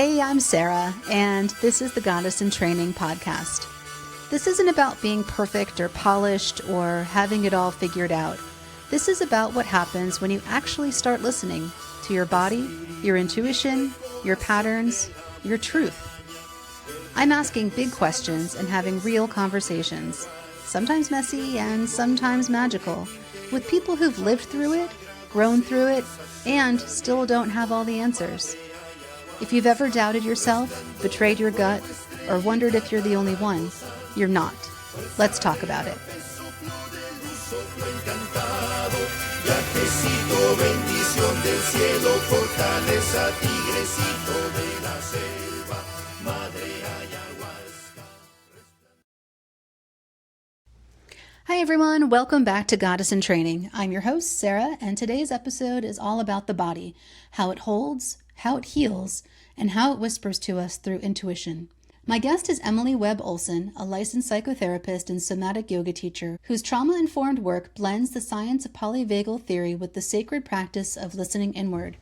Hey, I'm Sarah, and this is the Goddess in Training podcast. This isn't about being perfect or polished or having it all figured out. This is about what happens when you actually start listening to your body, your intuition, your patterns, your truth. I'm asking big questions and having real conversations, sometimes messy and sometimes magical, with people who've lived through it, grown through it, and still don't have all the answers. If you've ever doubted yourself, betrayed your gut, or wondered if you're the only one, you're not. Let's talk about it. Hi everyone, welcome back to Goddess in Training. I'm your host, Sarah, and today's episode is all about the body, how it holds, how it heals, and how it whispers to us through intuition. My guest is Emily Webb Olson, a licensed psychotherapist and somatic yoga teacher whose trauma-informed work blends the science of polyvagal theory with the sacred practice of listening inward.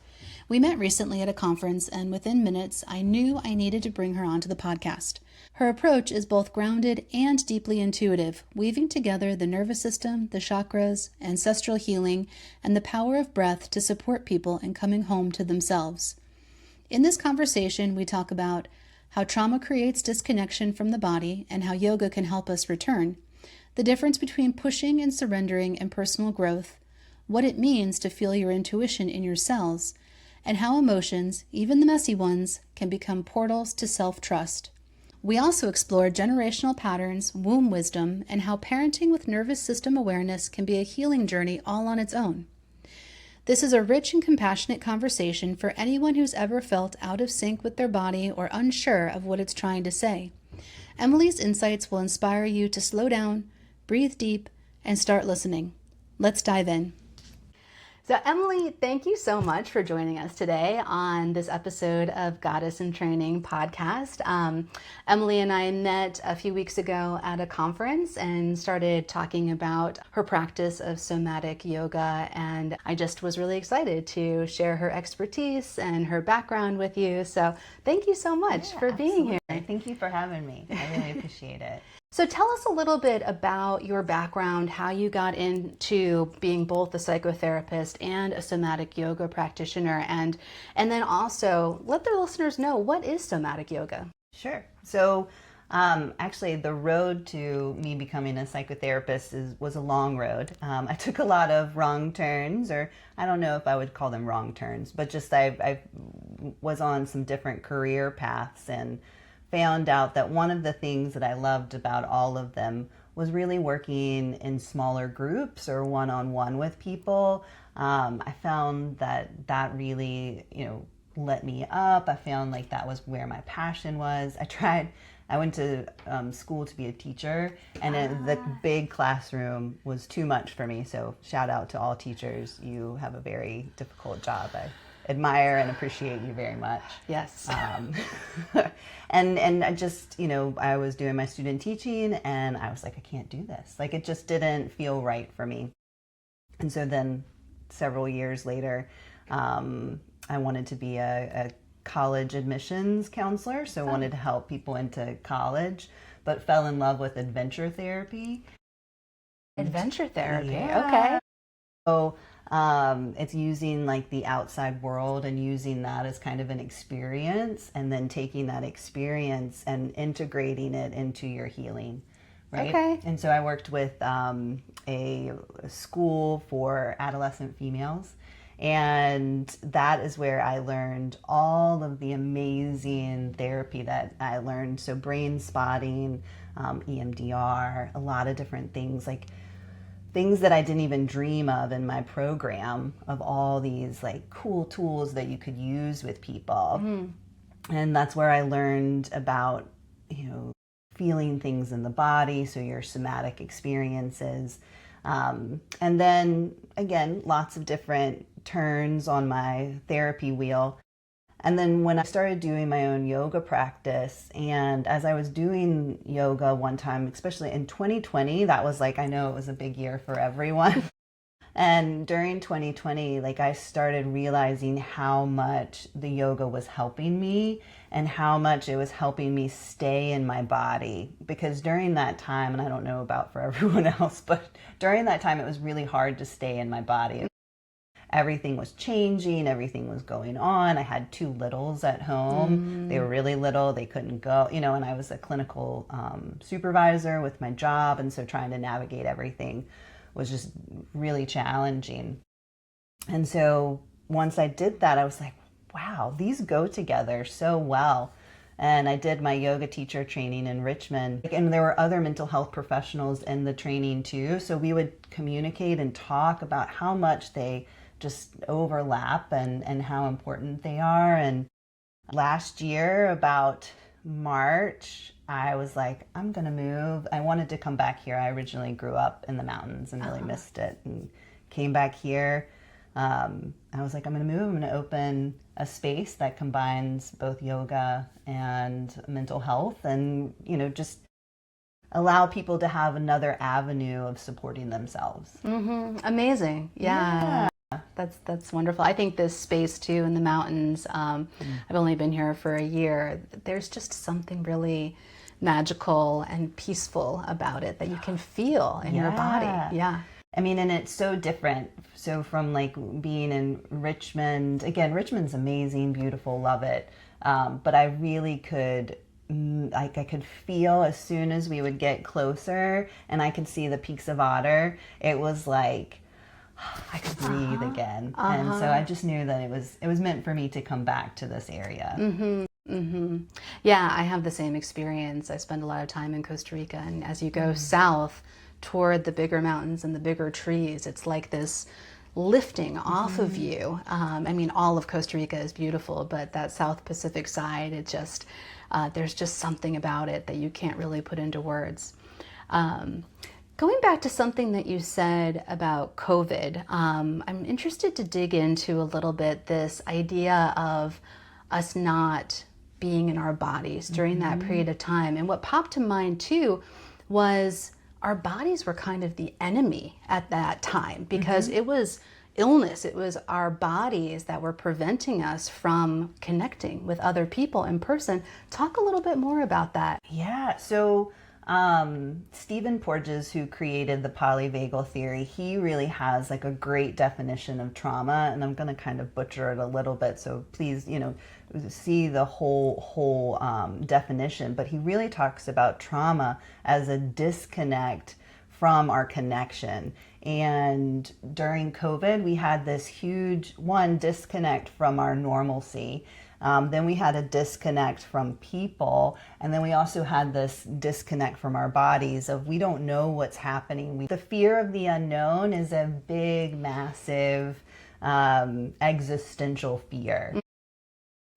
We met recently at a conference, and within minutes, I knew I needed to bring her onto the podcast. Her approach is both grounded and deeply intuitive, weaving together the nervous system, the chakras, ancestral healing, and the power of breath to support people in coming home to themselves. In this conversation, we talk about how trauma creates disconnection from the body and how yoga can help us return, the difference between pushing and surrendering and personal growth, what it means to feel your intuition in your cells, and how emotions, even the messy ones, can become portals to self-trust. We also explore generational patterns, womb wisdom, and how parenting with nervous system awareness can be a healing journey all on its own. This is a rich and compassionate conversation for anyone who's ever felt out of sync with their body or unsure of what it's trying to say. Emily's insights will inspire you to slow down, breathe deep, and start listening. Let's dive in. So Emily, thank you so much for joining us today on this episode of Goddess in Training podcast. Emily and I met a few weeks ago at a conference and started talking about her practice of somatic yoga, and I just was really excited to share her expertise and her background with you. So thank you so much for being here. Thank you for having me. I really appreciate it. So tell us a little bit about your background, how you got into being both a psychotherapist and a somatic yoga practitioner, and then also let the listeners know, what is somatic yoga? Sure. So actually the road to me becoming a psychotherapist was a long road. I took a lot of wrong turns, or I don't know if I would call them wrong turns, but just I was on some different career paths and found out that one of the things that I loved about all of them was really working in smaller groups or one-on-one with people. I found that really, lit me up. I found like that was where my passion was. I went to school to be a teacher, and the big classroom was too much for me. So shout out to all teachers. You have a very difficult job. I admire and appreciate you very much. Yes. And I just, I was doing my student teaching, and I was like, I can't do this. Like, it just didn't feel right for me. And so then several years later, I wanted to be a college admissions counselor. So I wanted to help people into college, but fell in love with adventure therapy. Adventure therapy. Yeah. Okay. So it's using like the outside world and using that as kind of an experience, and then taking that experience and integrating it into your healing, right? Okay. And so I worked with a school for adolescent females, and that is where I learned all of the amazing therapy that I learned. So brain spotting, EMDR, a lot of different things, like things that I didn't even dream of in my program, of all these like cool tools that you could use with people. Mm-hmm. And that's where I learned about, feeling things in the body, so your somatic experiences. And then again, lots of different turns on my therapy wheel. And then when I started doing my own yoga practice, and as I was doing yoga one time, especially in 2020, that was like, I know it was a big year for everyone. And during 2020, like I started realizing how much the yoga was helping me and how much it was helping me stay in my body. Because during that time, and I don't know about for everyone else, but during that time, it was really hard to stay in my body. Everything was changing, everything was going on. I had two littles at home. They were really little, they couldn't go, you know, and I was a clinical supervisor with my job, and so trying to navigate everything was just really challenging. And so once I did that, I was like, wow, these go together so well. And I did my yoga teacher training in Richmond. And there were other mental health professionals in the training too. So we would communicate and talk about how much they just overlap and how important they are. And last year, about March, I was like, I'm going to move. I wanted to come back here. I originally grew up in the mountains and really missed it, and came back here. I was like, I'm going to move. I'm going to open a space that combines both yoga and mental health, and, you know, just allow people to have another avenue of supporting themselves. Amazing. Yeah. That's wonderful. I think this space too in the mountains, I've only been here for a year. There's just something really magical and peaceful about it that you can feel in your body. Yeah. I mean, and it's so different. So from like being in Richmond, again, Richmond's amazing, beautiful, love it. But I really could, like, I could feel as soon as we would get closer and I could see the peaks of Otter, it was like, I could breathe again. And so I just knew that it was meant for me to come back to this area. Yeah, I have the same experience. I spend a lot of time in Costa Rica, and as you go south toward the bigger mountains and the bigger trees, it's like this lifting off of you. I mean, all of Costa Rica is beautiful, but that South Pacific side, it just, there's just something about it that you can't really put into words. Going back to something that you said about COVID, I'm interested to dig into a little bit this idea of us not being in our bodies during that period of time. And what popped to mind too was our bodies were kind of the enemy at that time, because it was illness. It was our bodies that were preventing us from connecting with other people in person. Talk a little bit more about that. Yeah. So Stephen Porges, who created the polyvagal theory, he really has like a great definition of trauma, and I'm going to kind of butcher it a little bit, so please, you know, see the whole definition. But he really talks about trauma as a disconnect from our connection. And during COVID, we had this huge disconnect from our normalcy. Then we had a disconnect from people, and then we also had this disconnect from our bodies of we don't know what's happening. The fear of the unknown is a big, massive existential fear.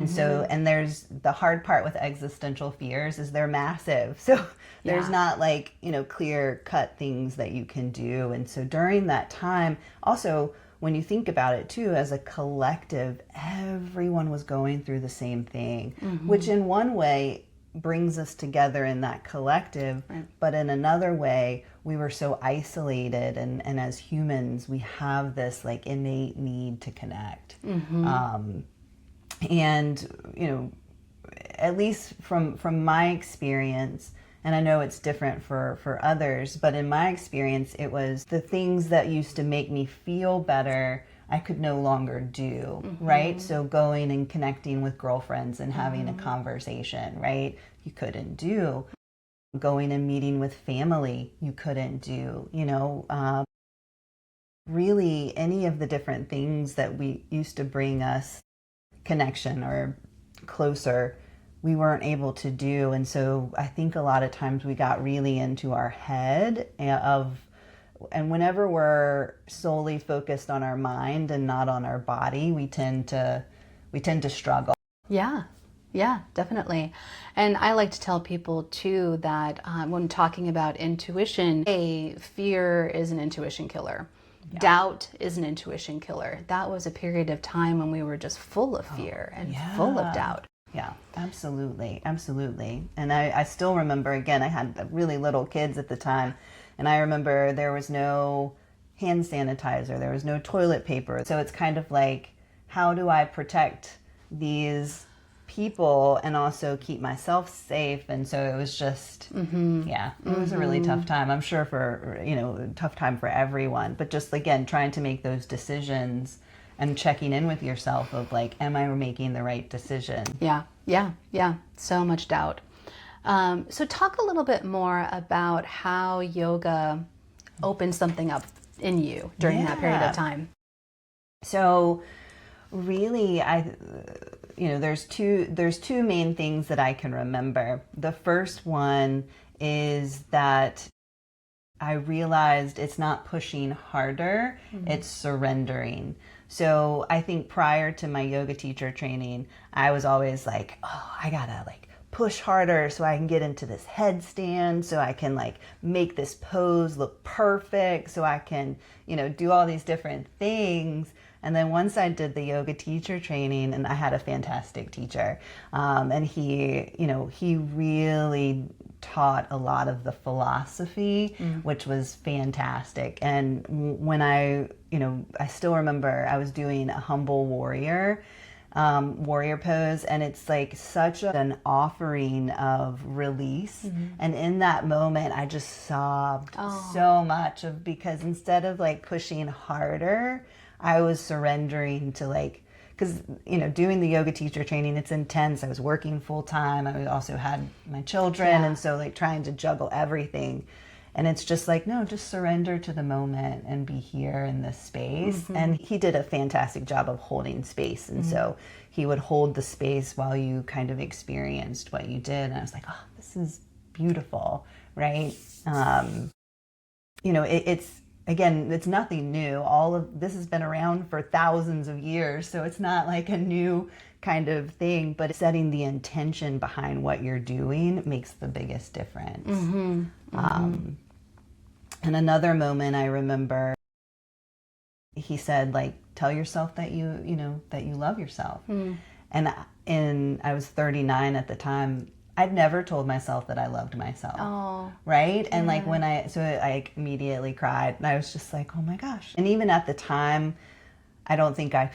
And so, and there's the hard part with existential fears is they're massive. So there's not like, you know, clear cut things that you can do. And so during that time, also, when you think about it too, as a collective, everyone was going through the same thing, which in one way brings us together in that collective, but in another way, we were so isolated, and as humans, we have this like innate need to connect. And, you know, at least from my experience, and I know it's different for others, but in my experience, it was the things that used to make me feel better, I could no longer do, right? So going and connecting with girlfriends and having a conversation, right? You couldn't do. Going and meeting with family, you couldn't do, you know, really any of the different things that we used to bring us connection or closer, we weren't able to do. And so I think a lot of times we got really into our head and whenever we're solely focused on our mind and not on our body, we tend to struggle. Yeah, definitely. And I like to tell people too that when talking about intuition, fear is an intuition killer. Doubt is an intuition killer. That was a period of time when we were just full of fear and full of doubt. Yeah, absolutely. Absolutely. And I still remember, again, I had really little kids at the time, and I remember there was no hand sanitizer, there was no toilet paper. So it's kind of like, how do I protect these people and also keep myself safe. And so it was just, yeah, it was a really tough time. I'm sure for, tough time for everyone, but just again, trying to make those decisions and checking in with yourself of like, am I making the right decision? Yeah. So much doubt. So talk a little bit more about how yoga opened something up in you during that period of time. So really, there's two main things that I can remember. The first one is that I realized it's not pushing harder, it's surrendering. So I think prior to my yoga teacher training, I was always like, oh, I gotta like push harder so I can get into this headstand, so I can like make this pose look perfect, so I can, do all these different things. And then once I did the yoga teacher training, and I had a fantastic teacher, and he really taught a lot of the philosophy, which was fantastic. And when I still remember I was doing a humble warrior pose, and it's like such an offering of release. And in that moment, I just sobbed so much because instead of like pushing harder, I was surrendering to like, because, doing the yoga teacher training, it's intense. I was working full time. I also had my children. And so like trying to juggle everything. And it's just like, no, just surrender to the moment and be here in this space. And he did a fantastic job of holding space. And so he would hold the space while you kind of experienced what you did. And I was like, oh, this is beautiful, right? It's nothing new. All of this has been around for thousands of years, so it's not like a new kind of thing, but setting the intention behind what you're doing makes the biggest difference. And another moment I remember, he said, like, tell yourself that that you love yourself. And I was 39 at the time. I'd never told myself that I loved myself, right? And like I immediately cried, and I was just like, oh my gosh. And even at the time, I don't think I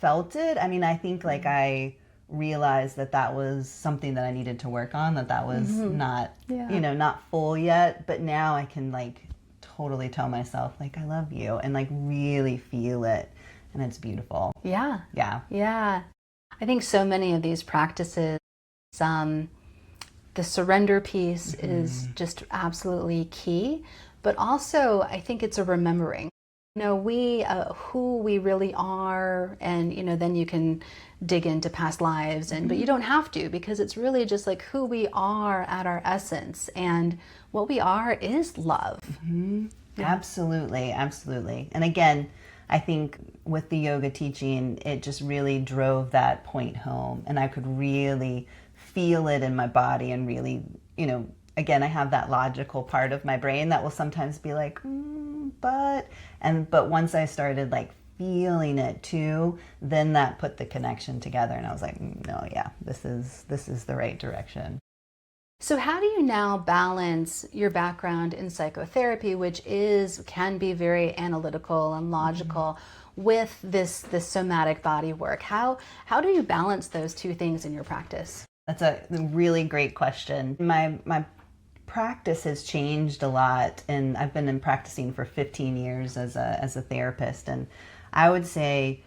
felt it. I mean, I think like I realized that was something that I needed to work on, that was not, not full yet. But now I can like totally tell myself like, I love you, and like really feel it. And it's beautiful. Yeah. I think so many of these practices, the surrender piece is just absolutely key, but also I think it's a remembering. We who we really are, and then you can dig into past lives, but you don't have to, because it's really just like who we are at our essence, and what we are is love. Absolutely. And again, I think with the yoga teaching, it just really drove that point home, and I could really feel it in my body, and really, again, I have that logical part of my brain that will sometimes be like, but once I started like feeling it too, then that put the connection together, and I was like, no, yeah, this is the right direction. So how do you now balance your background in psychotherapy, which can be very analytical and logical, with this somatic body work? How do you balance those two things in your practice? That's a really great question. My practice has changed a lot, and I've been practicing for 15 years as a therapist, and I would say,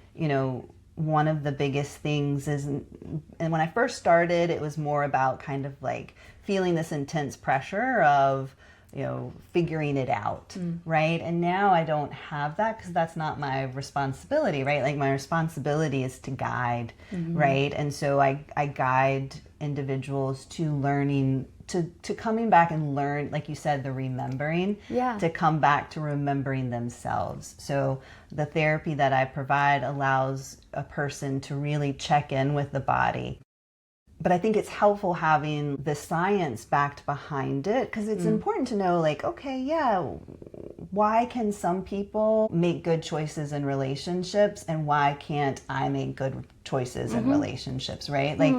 one of the biggest things is, and when I first started, it was more about kind of like feeling this intense pressure of, figuring it out, right? And now I don't have that, because that's not my responsibility, right? Like my responsibility is to guide, right? And so I guide individuals to learning, to coming back and learn, like you said, the remembering, to come back to remembering themselves. So the therapy that I provide allows a person to really check in with the body. But I think it's helpful having the science backed behind it, because it's important to know, like, okay, why can some people make good choices in relationships, and why can't I make good choices in relationships, right? Like,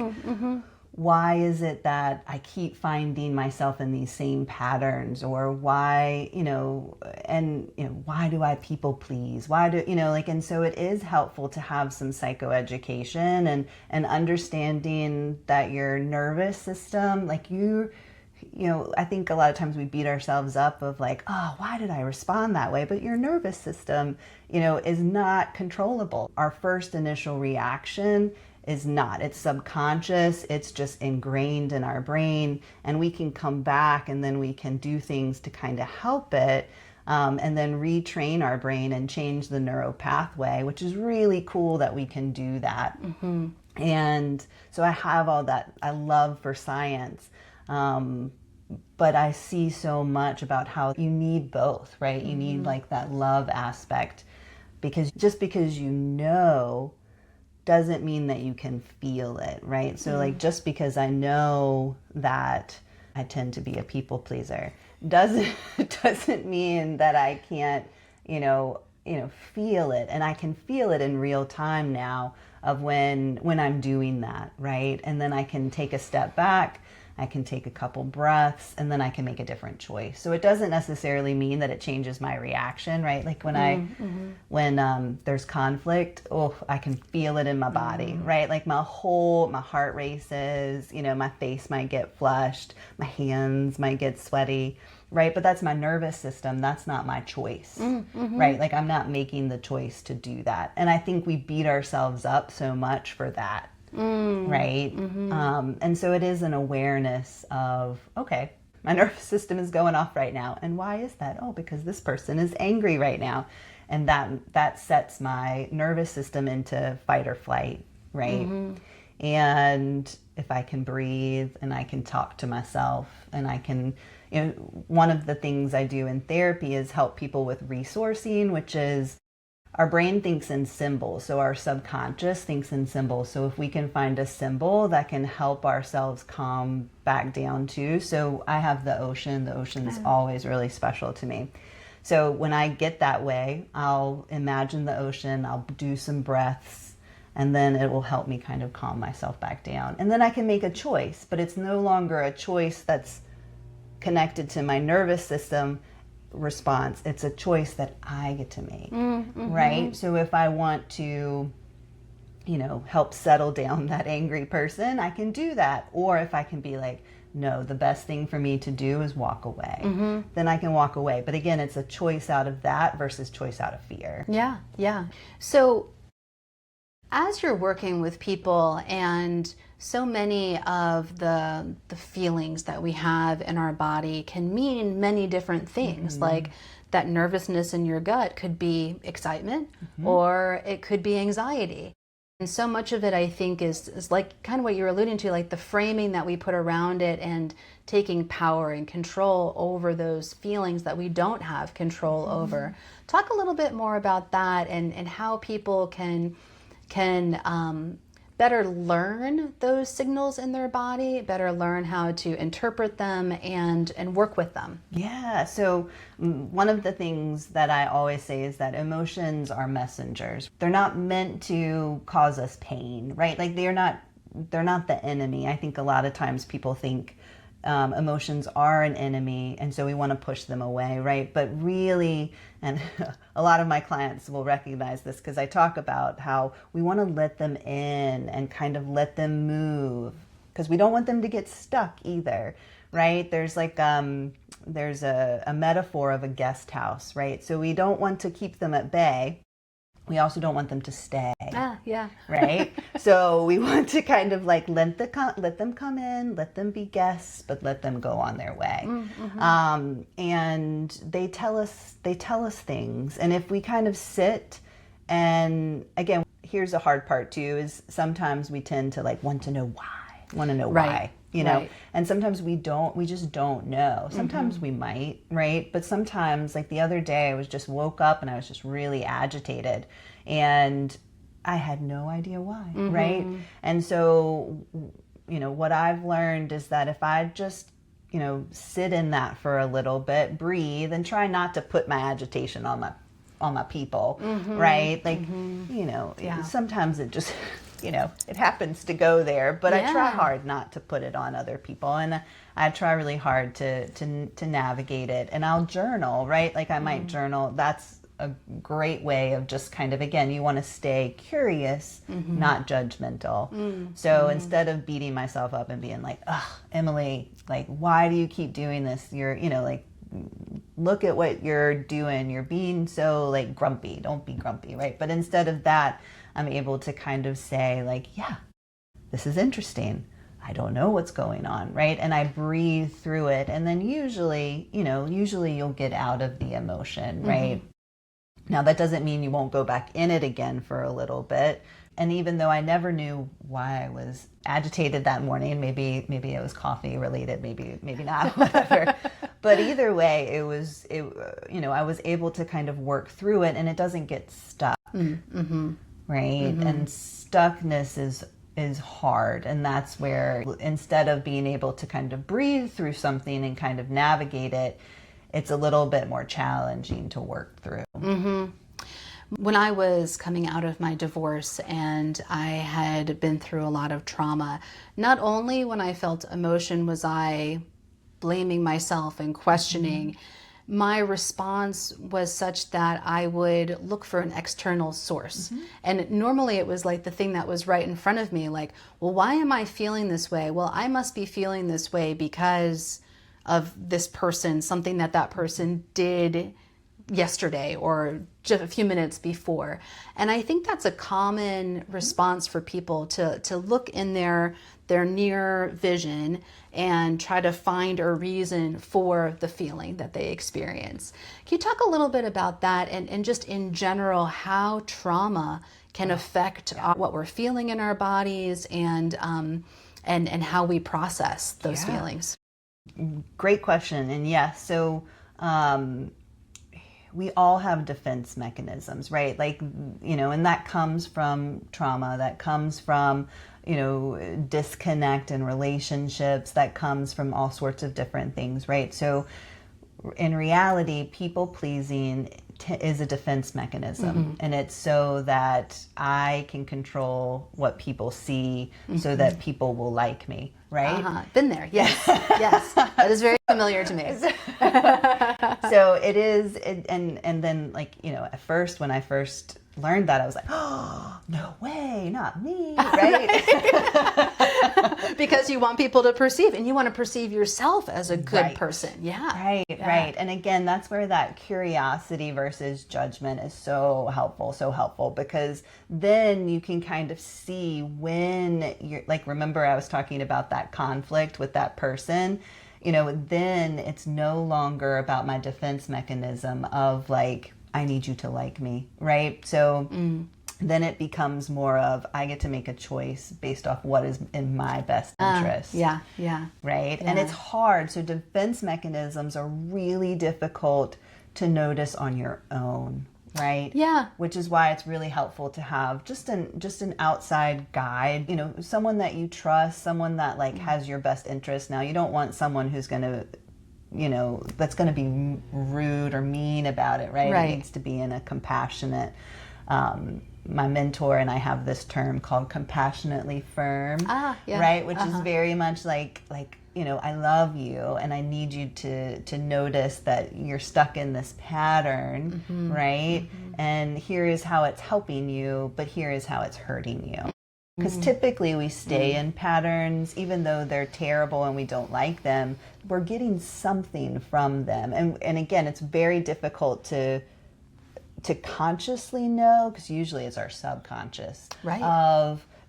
why is it that I keep finding myself in these same patterns, or why, why do I people please? Why do, and so it is helpful to have some psychoeducation and understanding that your nervous system, I think a lot of times we beat ourselves up of like, oh, why did I respond that way? But your nervous system, is not controllable. Our first initial reaction is not. It's subconscious. It's just ingrained in our brain, and we can come back and then we can do things to kind of help it, and then retrain our brain and change the neural pathway, which is really cool that we can do that. Mm-hmm. And so I have all that I love for science. But I see so much about how you need both, right? Mm-hmm. You need like that love aspect, because just because doesn't mean that you can feel it, right? So like, just because I know that I tend to be a people pleaser doesn't mean that I can't, feel it. And I can feel it in real time now of when I'm doing that, right? And then I can take a step back, I can take a couple breaths, and then I can make a different choice. So it doesn't necessarily mean that it changes my reaction, right? Like when there's conflict, I can feel it in my body, right? Like my heart races, my face might get flushed, my hands might get sweaty, right? But that's my nervous system. That's not my choice, right? Like I'm not making the choice to do that. And I think we beat ourselves up so much for that. Right? And so it is an awareness of, okay, my nervous system is going off right now. And why is that? Oh, because this person is angry right now. And that sets my nervous system into fight or flight, right? And if I can breathe and I can talk to myself and I can, one of the things I do in therapy is help people with resourcing, which is our brain thinks in symbols, so our subconscious thinks in symbols. So if we can find a symbol that can help ourselves calm back down too. So I have the ocean's always really special to me. So when I get that way, I'll imagine the ocean, I'll do some breaths, and then it will help me kind of calm myself back down. And then I can make a choice, but it's no longer a choice that's connected to my nervous system response. It's a choice that I get to make, right? So if I want to, help settle down that angry person, I can do that. Or if I can be like, no, the best thing for me to do is walk away, then I can walk away. But again, it's a choice out of that versus choice out of fear. Yeah, yeah. So as you're working with people, and so many of the feelings that we have in our body can mean many different things. Like that nervousness in your gut could be excitement, or it could be anxiety. And so much of it, I think, is like kind of what you're alluding to, like the framing that we put around it and taking power and control over those feelings that we don't have control over. Talk a little bit more about that and how people can better learn those signals in their body, better learn how to interpret them and work with them. Yeah, so one of the things that I always say is that emotions are messengers. They're not meant to cause us pain, right? Like they're not the enemy. I think a lot of times people think emotions are an enemy, and so we want to push them away, right? But really, and a lot of my clients will recognize this because I talk about how we want to let them in and kind of let them move, because we don't want them to get stuck either, right? There's like there's a metaphor of a guest house, right? So we don't want to keep them at bay. We also don't want them to stay. Yeah. Right? So we want to kind of like let them come in, let them be guests, but let them go on their way. And they tell us things. And if we kind of sit, and again, here's a hard part too, is sometimes we tend to like want to know why. Right. And sometimes we just don't know. Sometimes we might, right? But sometimes, like the other day, I was just woke up and I was just really agitated and I had no idea why, right? And so, what I've learned is that if I just, sit in that for a little bit, breathe, and try not to put my agitation on my people, right? Like, sometimes it just it happens to go there, but I try Yeah. hard not to put it on other people. And I try really hard to navigate it. And I'll journal, right? Like I might journal. That's a great way of just kind of, again, you want to stay curious, not judgmental. So instead of beating myself up and being like, ugh, Emily, like, why do you keep doing this? You're, like, look at what you're doing. You're being so like grumpy. Don't be grumpy, right? But instead of that, I'm able to kind of say like, yeah, this is interesting. I don't know what's going on, right? And I breathe through it. And then usually you'll get out of the emotion, right? Now, that doesn't mean you won't go back in it again for a little bit. And even though I never knew why I was agitated that morning, maybe it was coffee related, maybe not, whatever. But either way, I was able to kind of work through it, and it doesn't get stuck, right? And stuckness is hard, and that's where instead of being able to kind of breathe through something and kind of navigate it, it's a little bit more challenging to work through. When I was coming out of my divorce and I had been through a lot of trauma, not only when I felt emotion was I blaming myself and questioning, my response was such that I would look for an external source. And normally it was like the thing that was right in front of me, like, well, why am I feeling this way? Well, I must be feeling this way because of this person, something that person did yesterday or just a few minutes before. And I think that's a common response for people to look in their near vision and try to find a reason for the feeling that they experience. Can you talk a little bit about that and just in general how trauma can affect what we're feeling in our bodies and how we process those feelings? Great question. And yes, so we all have defense mechanisms, right? Like, and that comes from trauma, that comes from, disconnect in relationships, that comes from all sorts of different things, right? So in reality, people pleasing is a defense mechanism, and it's so that I can control what people see so that people will like me, right? Been there, yes, yes. That is very familiar to me. So it is, and then like, at first, when I first learned that, I was like, oh, no way, not me, right? Because you want people to perceive, and you want to perceive yourself as a good person. Yeah. Right, yeah. right. And again, that's where that curiosity versus judgment is so helpful, because then you can kind of see when you're like, remember I was talking about that conflict with that person, then it's no longer about my defense mechanism of like, I need you to like me, right? So then it becomes more of, I get to make a choice based off what is in my best interest. Yeah. Right? Yeah. And it's hard. So defense mechanisms are really difficult to notice on your own, right? Yeah. Which is why it's really helpful to have just an outside guide, someone that you trust, someone that like has your best interest. Now, you don't want someone who's going to that's going to be rude or mean about it, right? It needs to be in a compassionate, my mentor and I have this term called compassionately firm, right? Which is very much like, I love you and I need you to notice that you're stuck in this pattern, right? And here is how it's helping you, but here is how it's hurting you. Because typically we stay in patterns, even though they're terrible and we don't like them, we're getting something from them. And again, it's very difficult to consciously know, because usually it's our subconscious. Right.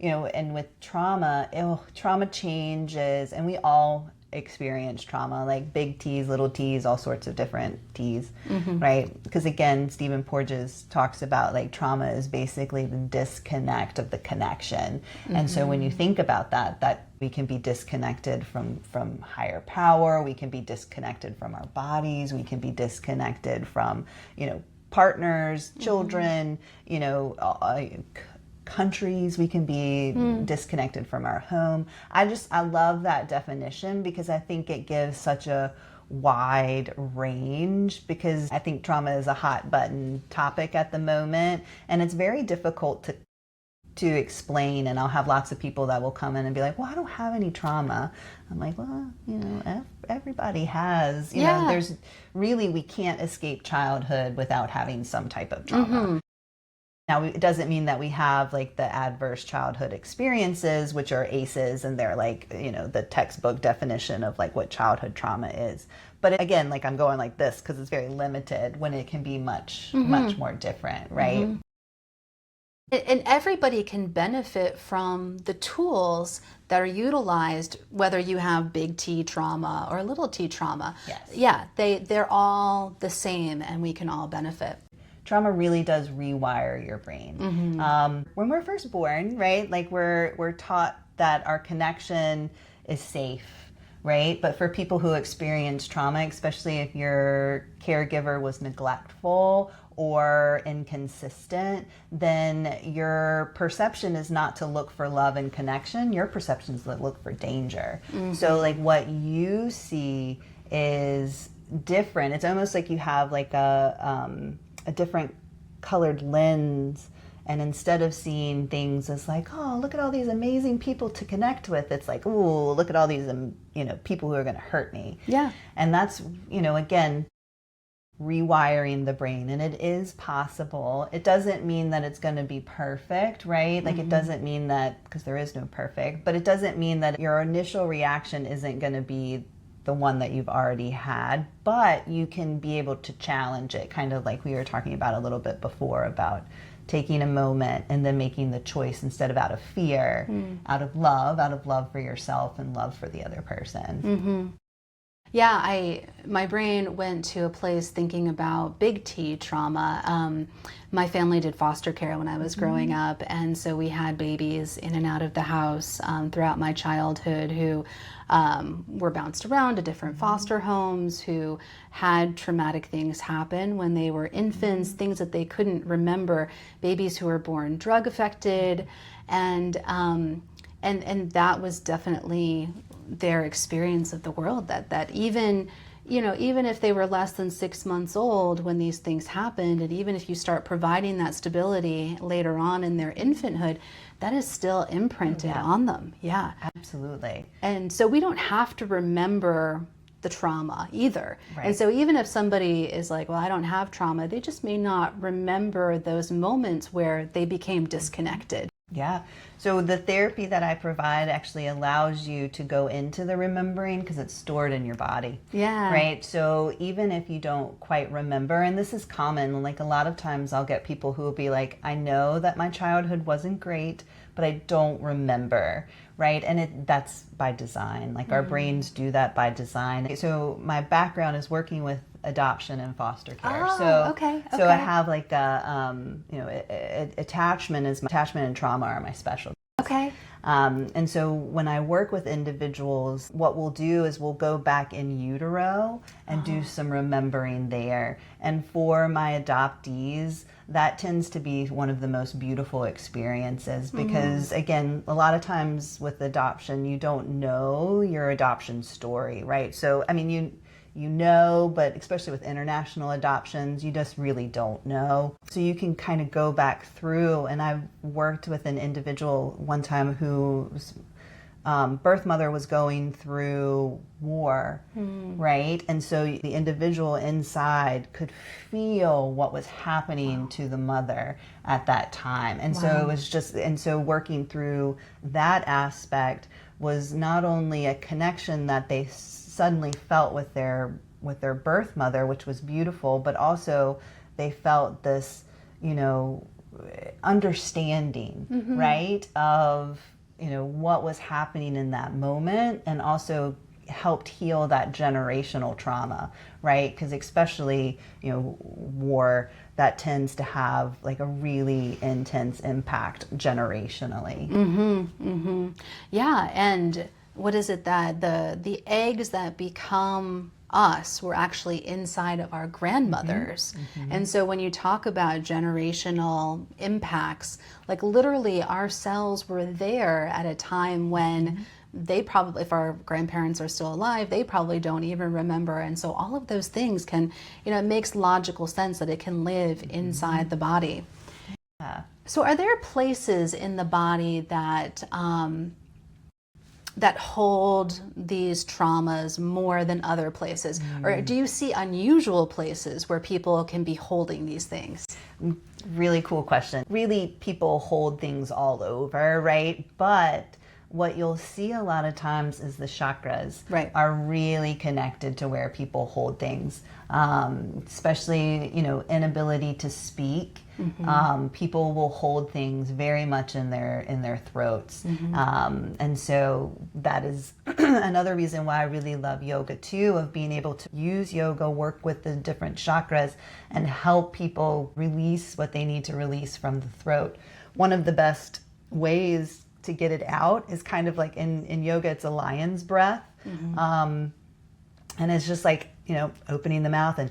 And with trauma, trauma changes, and we all experience trauma, like big T's, little t's, all sorts of different t's, right? Because again, Stephen Porges talks about like trauma is basically the disconnect of the connection. And so when you think about that we can be disconnected from higher power, we can be disconnected from our bodies, we can be disconnected from, partners, children, countries, we can be disconnected from our home. I love that definition because I think it gives such a wide range, because I think trauma is a hot button topic at the moment, and it's very difficult to explain, and I'll have lots of people that will come in and be like, well, I don't have any trauma. I'm like, well, everybody has, you know, there's really, we can't escape childhood without having some type of trauma. Now, it doesn't mean that we have like the adverse childhood experiences, which are ACEs, and they're like, you know, the textbook definition of like what childhood trauma is. But again, like I'm going like this because it's very limited, when it can be much more different, right? And everybody can benefit from the tools that are utilized, whether you have big T trauma or little t trauma. Yes. Yeah, they're all the same, and we can all benefit. Trauma really does rewire your brain. When we're first born, right, like we're taught that our connection is safe, right? But for people who experience trauma, especially if your caregiver was neglectful or inconsistent, then your perception is not to look for love and connection. Your perception is to look for danger. So like what you see is different. It's almost like you have like a different colored lens, and instead of seeing things as like, oh, look at all these amazing people to connect with, it's like, oh, look at all these people who are going to hurt me. Yeah. And that's, again, rewiring the brain. And it is possible. It doesn't mean that it's going to be perfect, right? Like it doesn't mean that, because there is no perfect, but it doesn't mean that your initial reaction isn't going to be the one that you've already had, but you can be able to challenge it, kind of like we were talking about a little bit before, about taking a moment and then making the choice instead of out of fear, out of love for yourself and love for the other person. Yeah, my brain went to a place thinking about big T trauma. My family did foster care when I was growing up, and so we had babies in and out of the house throughout my childhood who were bounced around to different foster homes, who had traumatic things happen when they were infants, things that they couldn't remember, babies who were born drug affected, and that was definitely their experience of the world, that even if they were less than 6 months old when these things happened, and even if you start providing that stability later on in their infanthood, that is still imprinted on them. Yeah, absolutely. And so we don't have to remember the trauma either. Right. And so even if somebody is like, well, I don't have trauma, they just may not remember those moments where they became disconnected. Yeah. So the therapy that I provide actually allows you to go into the remembering because it's stored in your body. Yeah. Right. So even if you don't quite remember, and this is common, like a lot of times I'll get people who will be like, I know that my childhood wasn't great, but I don't remember. Right. And that's by design. Like our brains do that by design. So my background is working with adoption and foster care. So I have like attachment and trauma are my specialty. Okay. And so when I work with individuals, what we'll do is we'll go back in utero and do some remembering there. And for my adoptees, that tends to be one of the most beautiful experiences because, again, a lot of times with adoption, you don't know your adoption story, right? So, I mean, you know, but especially with international adoptions, you just really don't know. So you can kind of go back through, and I've worked with an individual one time whose birth mother was going through war, right? And so the individual inside could feel what was happening to the mother at that time. And so it was just, and so working through that aspect was not only a connection that they suddenly felt with their birth mother, which was beautiful, but also they felt this, understanding, right, of, what was happening in that moment, and also helped heal that generational trauma, right? Because especially, war, that tends to have like a really intense impact generationally. Yeah, and what is it that the eggs that become us were actually inside of our grandmothers. And so when you talk about generational impacts, like literally our cells were there at a time when they probably, if our grandparents are still alive, they probably don't even remember. And so all of those things can, it makes logical sense that it can live inside the body. Yeah. So are there places in the body that that hold these traumas more than other places? Or do you see unusual places where people can be holding these things? Really cool question. Really, people hold things all over, right? But what you'll see a lot of times is the chakras are really connected to where people hold things, especially, inability to speak. People will hold things very much in their throats. And so that is another reason why I really love yoga too, of being able to use yoga, work with the different chakras, and help people release what they need to release from the throat. One of the best ways to get it out is kind of like in yoga, it's a lion's breath. And it's just like, opening the mouth and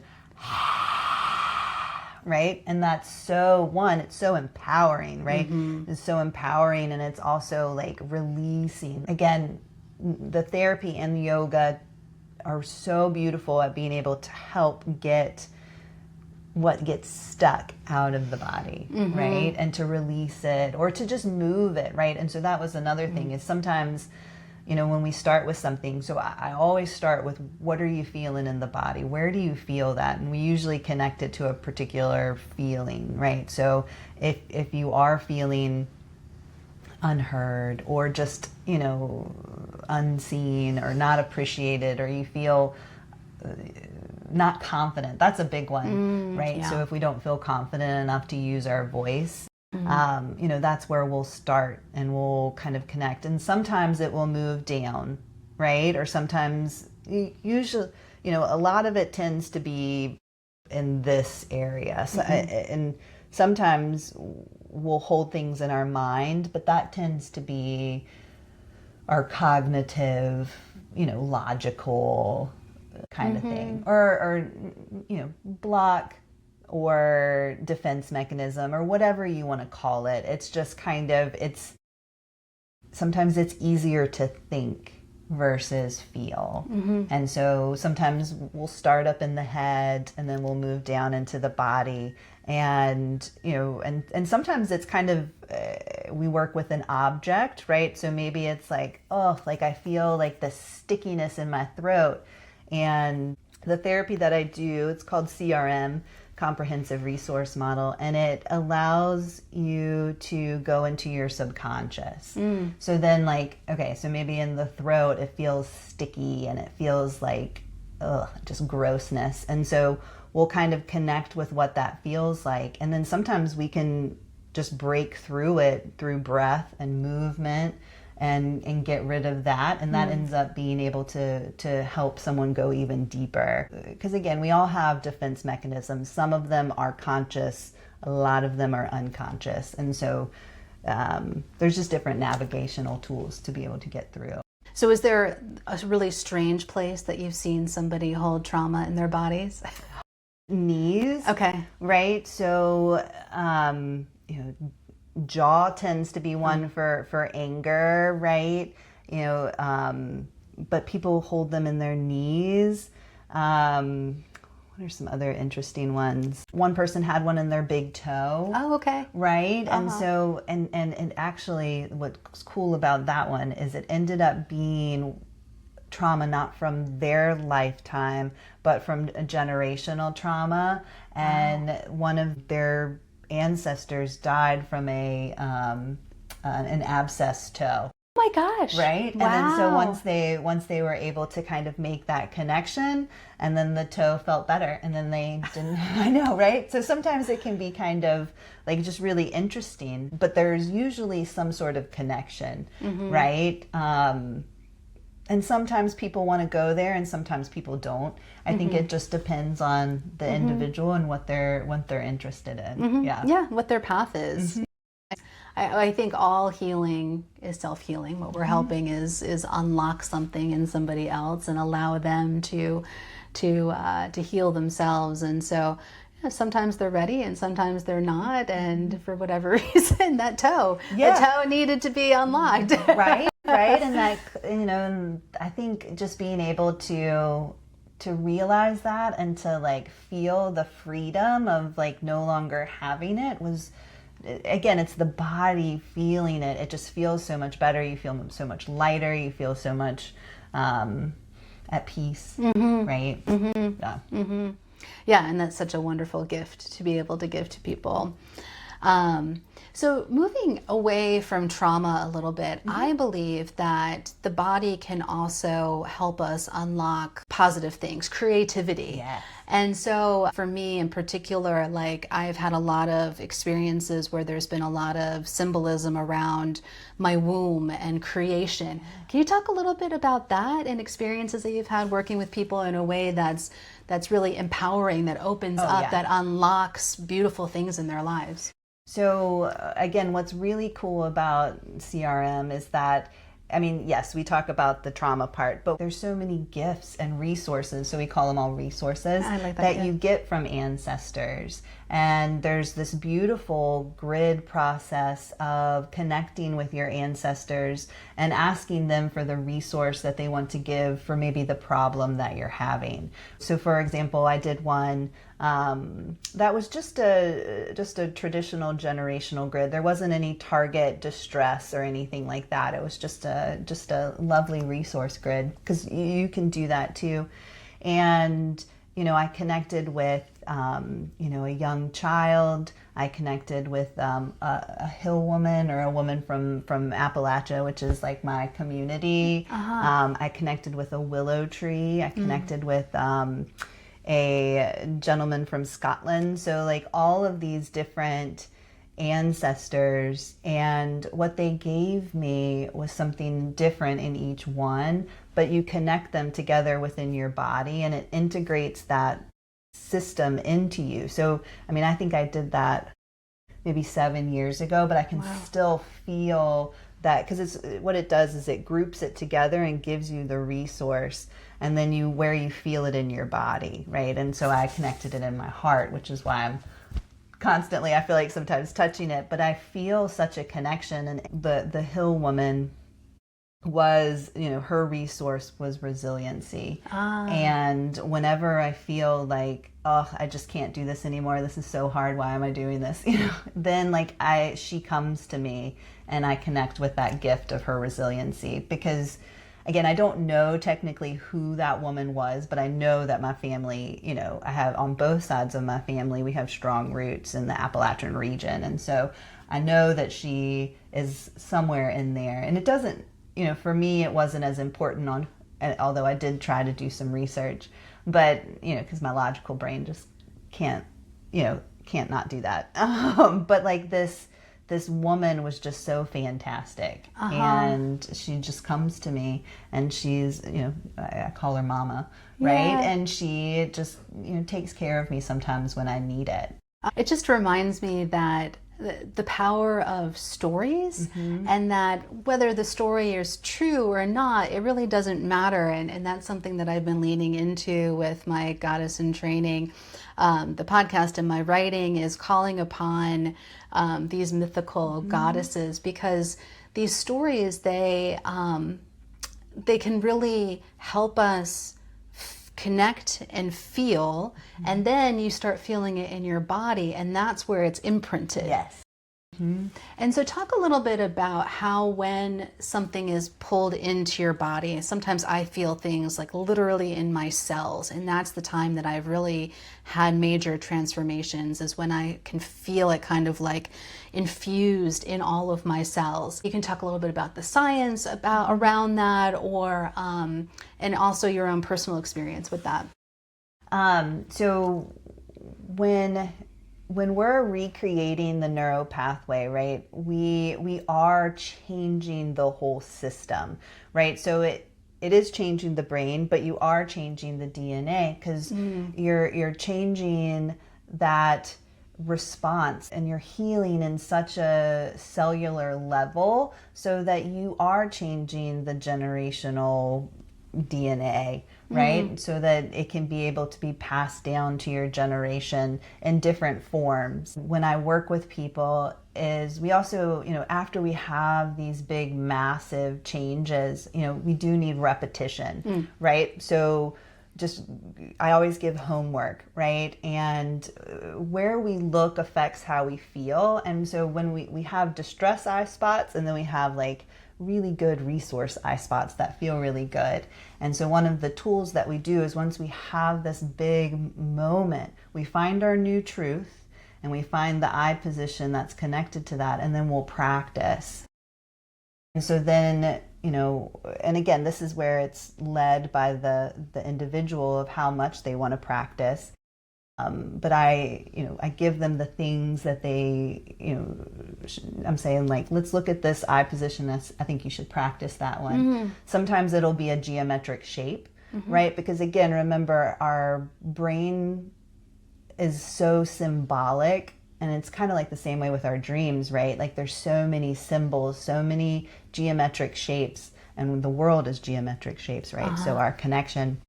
right? And that's it's so empowering, right? It's so empowering, and it's also like releasing. Again, the therapy and the yoga are so beautiful at being able to help get what gets stuck out of the body, right? And to release it or to just move it, right? And so that was another thing is sometimes, when we start with something, so I always start with what are you feeling in the body? Where do you feel that? And we usually connect it to a particular feeling, right? So if you are feeling unheard or just, unseen or not appreciated, or you feel not confident. That's a big one, right? Yeah. So if we don't feel confident enough to use our voice, that's where we'll start and we'll kind of connect. And sometimes it will move down, right? Or sometimes, usually, a lot of it tends to be in this area. So, and sometimes we'll hold things in our mind, but that tends to be our cognitive, logical kind of thing, or block or defense mechanism or whatever you want to call it. It's just kind of, sometimes it's easier to think versus feel. And so sometimes we'll start up in the head and then we'll move down into the body. And, and sometimes it's kind of, we work with an object, right? So maybe it's like, I feel like the stickiness in my throat. And the therapy that I do, it's called CRM, Comprehensive Resource Model, and it allows you to go into your subconscious. So then so maybe in the throat, it feels sticky and it feels like, just grossness. And so we'll kind of connect with what that feels like. And then sometimes we can just break through it through breath and movement and get rid of that. And that ends up being able to help someone go even deeper. Because again, we all have defense mechanisms. Some of them are conscious, a lot of them are unconscious. And so there's just different navigational tools to be able to get through. So is there a really strange place that you've seen somebody hold trauma in their bodies? Knees. Okay. Right? So, jaw tends to be one for anger, right? But people hold them in their knees. What are some other interesting ones? One person had one in their big toe. Oh, okay. Right? And so, and actually what's cool about that one is it ended up being trauma not from their lifetime, but from a generational trauma. And one of their ancestors died from an abscessed toe. Oh my gosh. Right? Wow. And then so once they were able to kind of make that connection, and then the toe felt better, and then they didn't. I know, right? So sometimes it can be kind of like just really interesting, but there's usually some sort of connection, right? And sometimes people want to go there and sometimes people don't. I think it just depends on the individual and what they're interested in. Yeah, what their path is. I think all healing is self-healing. What we're helping is unlock something in somebody else and allow them to heal themselves. And so sometimes they're ready and sometimes they're not. And for whatever reason, the toe needed to be unlocked. Right. And that, and I think just being able to realize that and to feel the freedom of no longer having it was again, it's the body feeling it. It just feels so much better. You feel so much lighter. You feel so much at peace, right? Yeah. Yeah, and that's such a wonderful gift to be able to give to people. So moving away from trauma a little bit, I believe that the body can also help us unlock positive things, creativity. Yes. And so for me in particular, like I've had a lot of experiences where there's been a lot of symbolism around my womb and creation. Can you talk a little bit about that and experiences that you've had working with people in a way that's really empowering, that opens up, that unlocks beautiful things in their lives? So again, what's really cool about CRM is that, I mean, yes, we talk about the trauma part, but there's so many gifts and resources, so we call them all resources, I like that you get from ancestors. And there's this beautiful grid process of connecting with your ancestors and asking them for the resource that they want to give for maybe the problem that you're having. So for example, I did one that was just a traditional generational grid. There wasn't any target distress or anything like that. It was just a lovely resource grid, because you can do that too. And I connected with a young child. I connected with a hill woman, or a woman from Appalachia, which is like my community. I connected with a willow tree. I connected with a gentleman from Scotland. So like all of these different ancestors, and what they gave me was something different in each one, but you connect them together within your body and it integrates that system into you. So, I mean, I think I did that maybe 7 years ago, but I can still feel that, because it's what it does is it groups it together and gives you the resource, and then where you feel it in your body, right? And so I connected it in my heart, which is why I'm constantly, I feel like sometimes touching it, but I feel such a connection. And the hill woman was, her resource was resiliency. And whenever I feel like, oh, I just can't do this anymore, this is so hard, why am I doing this? Then she comes to me and I connect with that gift of her resiliency, because again, I don't know technically who that woman was, but I know that my family, I have on both sides of my family, we have strong roots in the Appalachian region. And so I know that she is somewhere in there. And it doesn't, for me, it wasn't as important although I did try to do some research, but, because my logical brain just can't not do that. But like this woman was just so fantastic. And she just comes to me, and she's, I call her mama, right? And she just, takes care of me sometimes when I need it. It just reminds me that the power of stories, and that whether the story is true or not, it really doesn't matter. And that's something that I've been leaning into with my Goddess in Training. The podcast and my writing is calling upon these mythical goddesses, because these stories, they can really help us connect and feel, and then you start feeling it in your body, and that's where it's imprinted. Yes. And so talk a little bit about how, when something is pulled into your body, sometimes I feel things like literally in my cells, and that's the time that I've really had major transformations, is when I can feel it kind of like infused in all of my cells. You can talk a little bit about the science around that, or and also your own personal experience with that. So when we're recreating the neural pathway, right, we are changing the whole system, right? So it is changing the brain, but you are changing the DNA, because you're changing that response, and you're healing in such a cellular level, so that you are changing the generational DNA, right? So that it can be able to be passed down to your generation in different forms. When I work with people, is we also, after we have these big, massive changes, we do need repetition, right? So I always give homework, right? And where we look affects how we feel. And so when we have distress eye spots, and then we have like really good resource eye spots that feel really good. And so one of the tools that we do is, once we have this big moment, we find our new truth and we find the eye position that's connected to that, and then we'll practice. And so then, and again, this is where it's led by the individual of how much they want to practice. But I give them the things that they, I'm saying, like, let's look at this eye position. I think you should practice that one. Sometimes it'll be a geometric shape, right? Because again, remember, our brain is so symbolic, and it's kind of like the same way with our dreams, right? Like, there's so many symbols, so many geometric shapes, and the world is geometric shapes, right? So our connection.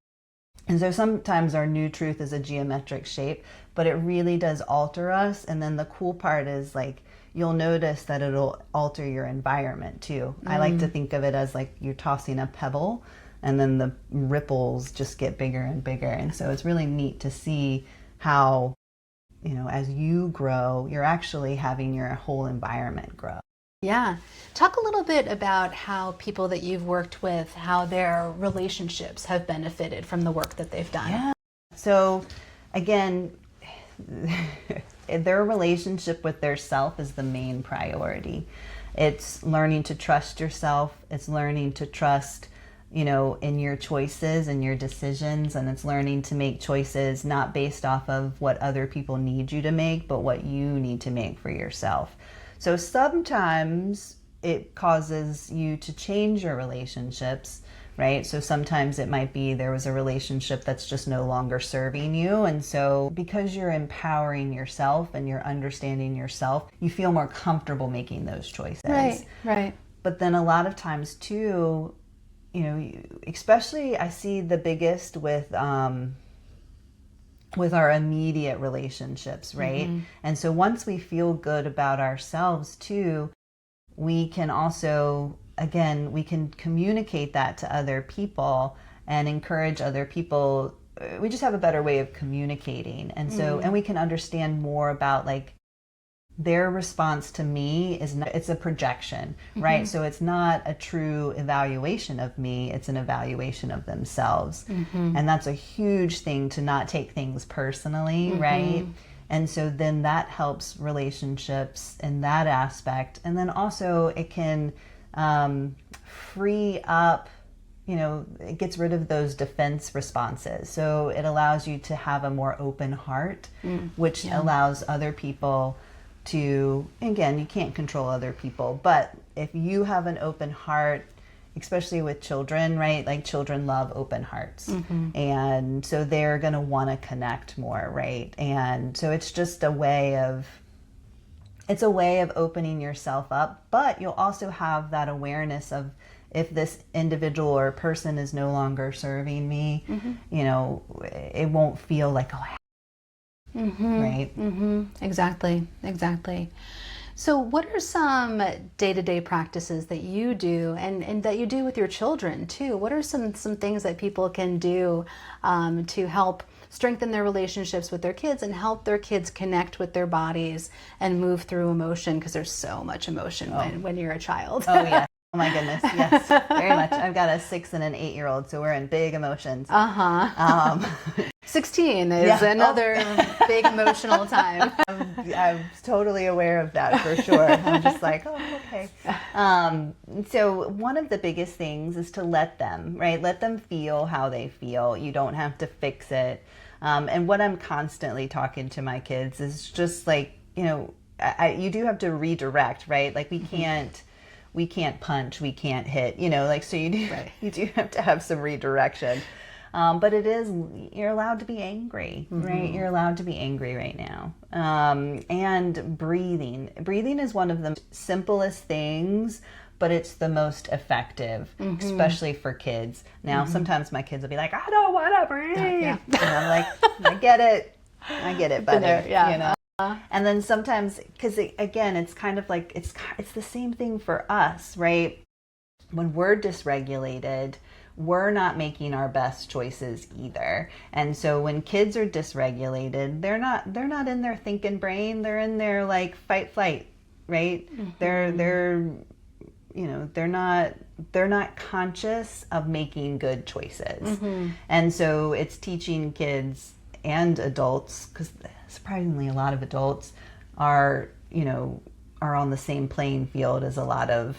And so sometimes our new truth is a geometric shape, but it really does alter us. And then the cool part is, like, you'll notice that it'll alter your environment too. I like to think of it as like you're tossing a pebble, and then the ripples just get bigger and bigger. And so it's really neat to see how, as you grow, you're actually having your whole environment grow. Yeah. Talk a little bit about how people that you've worked with, how their relationships have benefited from the work that they've done. Yeah. So again, their relationship with their self is the main priority. It's learning to trust yourself. It's learning to trust, in your choices and your decisions. And it's learning to make choices not based off of what other people need you to make, but what you need to make for yourself. So sometimes it causes you to change your relationships, right? So sometimes it might be there was a relationship that's just no longer serving you. And so because you're empowering yourself and you're understanding yourself, you feel more comfortable making those choices. Right. But then a lot of times too, especially I see the biggest with our immediate relationships, right? And so once we feel good about ourselves too, we can also, again, we can communicate that to other people and encourage other people. We just have a better way of communicating. And so, and we can understand more about, like, their response to me it's a projection, right? So it's not a true evaluation of me, it's an evaluation of themselves. And that's a huge thing, to not take things personally, right? And so then that helps relationships in that aspect. And then also it can free up, it gets rid of those defense responses. So it allows you to have a more open heart, which allows other people to, again, you can't control other people, but if you have an open heart, especially with children, right? Like, children love open hearts. And so they're going to want to connect more, right? And so it's just a way of opening yourself up, but you'll also have that awareness of, if this individual or person is no longer serving me, it won't feel like, oh, right? Exactly. So what are some day-to-day practices that you do and that you do with your children too? What are some things that people can do to help strengthen their relationships with their kids and help their kids connect with their bodies and move through emotion? Because there's so much emotion when you're a child. Oh, yeah. Oh my goodness, yes, very much. I've got a 6 and an 8-year-old, so we're in big emotions. 16 is another big emotional time. I'm totally aware of that, for sure. I'm just like, oh, okay. So one of the biggest things is to let them, right? Let them feel how they feel. You don't have to fix it. And what I'm constantly talking to my kids is just like, you do have to redirect, right? Like, we can't punch, we can't hit, so you do have to have some redirection. But you're allowed to be angry, right? You're allowed to be angry right now. And breathing. Breathing is one of the simplest things, but it's the most effective, especially for kids. Now, sometimes my kids will be like, I don't want to breathe. And I'm like, I get it, buddy, And then sometimes, because again, it's kind of like, it's the same thing for us, right? When we're dysregulated, we're not making our best choices either. And so when kids are dysregulated, they're not in their thinking brain, they're in their like fight flight, right? They're you know, they're not conscious of making good choices. And so it's teaching kids and adults, because surprisingly a lot of adults are, you know, are on the same playing field as a lot of